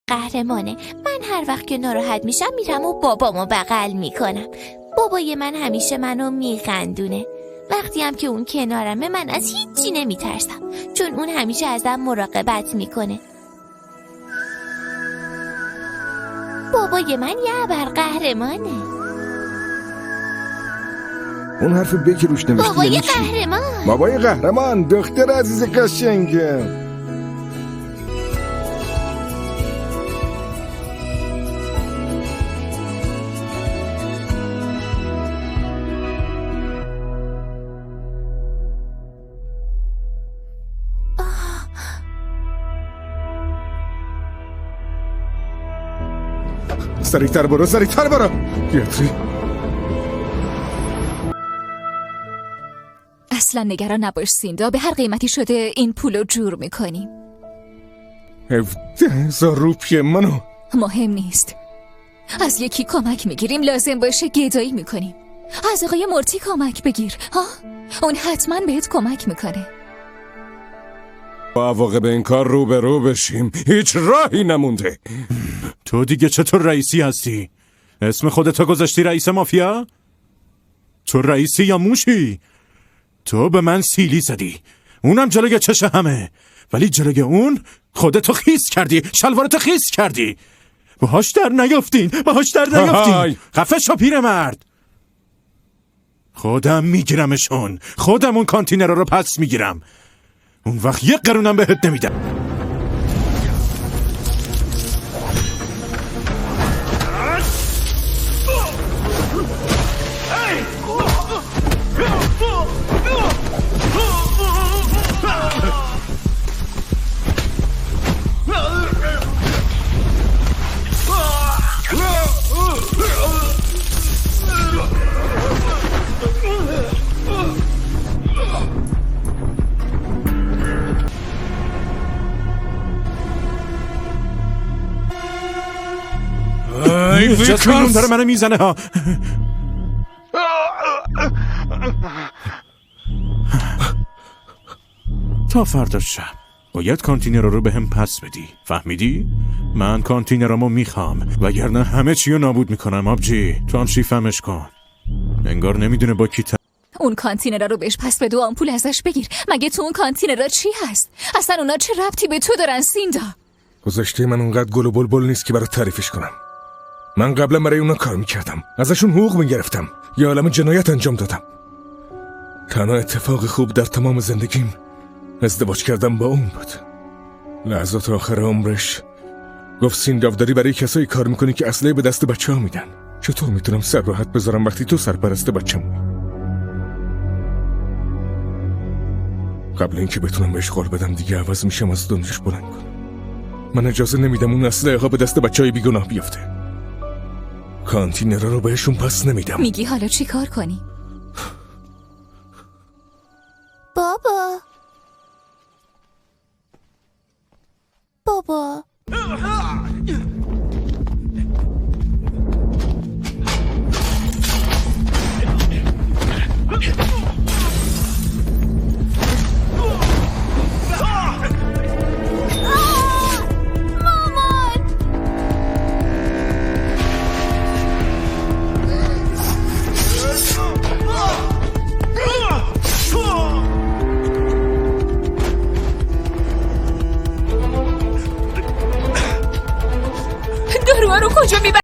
قهرمانه. من هر وقت که ناراحت میشم میرم و بابامو بغل میکنم. بابای من همیشه منو میخندونه. وقتی هم که اون کنارمه من از هیچی نمیترسم، چون اون همیشه ازم مراقبت میکنه. بابای من یه ابرقهرمانه. اون حرف ب که روش نوشته بابای قهرمان. بابای قهرمان، دختر عزیز قشنگم. سریعتر برو، سریعتر برو بیاتری. اصلا نگران نباش سیندا، به هر قیمتی شده این پولو جور میکنیم. 17,000 روپیه منو. مهم نیست، از یکی کمک میگیریم، لازم باشه گدایی میکنیم. از آقای مورتی کمک بگیر ها، اون حتما بهت کمک میکنه. با عواقب این کار رو به رو بشیم، هیچ راهی نمونده. تو دیگه چطور رئیسی هستی؟ اسم خودتو گذاشتی رئیس مافیا؟ تو رئیسی یا موشی؟ تو به من سیلی زدی، اونم جلوی چش همه، ولی جلوی اون خودتو خیس کردی، شلوارتو خیس کردی. باهاش در نیافتین، باهاش در نیافتین. خفه شو پیرمرد. خودم میگیرمشون، خودم اون کانتینر رو پس میگیرم. اون وقت یک قرونم بهت نمیدم. جسمیون داره منو میزنه ها. تا فردا شب باید کانتینر رو به هم پس بدی، فهمیدی؟ من کانتینرامو میخوام وگرنه همه چی رو نابود میکنم. آبجی تو هم شیفمش کن. انگار نمیدونه با کی اون کانتینر رو بهش پس بده و آمپول ازش بگیر. مگه تو اون کانتینر چی هست؟ اصلا اونا چه ربطی به تو دارن سیندا؟ گذشته من اونقدر گل و بلبل نیست که برات تعریفش کنم. من قبلا برای اونا کار میکردم، ازشون حقوق میگرفتم، یه عالم جنایت انجام دادم. تنها اتفاق خوب در تمام زندگیم ازدواج کردم با اون بود. لحظات آخر عمرش گفت سیندا داری برای کسایی کار میکنی که اسلحه به دست بچه ها میدن. چطور میتونم سر راحت بذارم وقتی تو سرپرست بچه‌مونی؟ قبل اینکه بتونم بهش قول بدم دیگه عوض میشم از دنیاش بلند کنم. من اجازه نمیدم اون اسلحه ها به دست بچهای بیگناه بیفته. کانتینر رو بهشون پس نمیدم. میگی حالا چی کار کنی؟ بابا داروها رو کجا میبری؟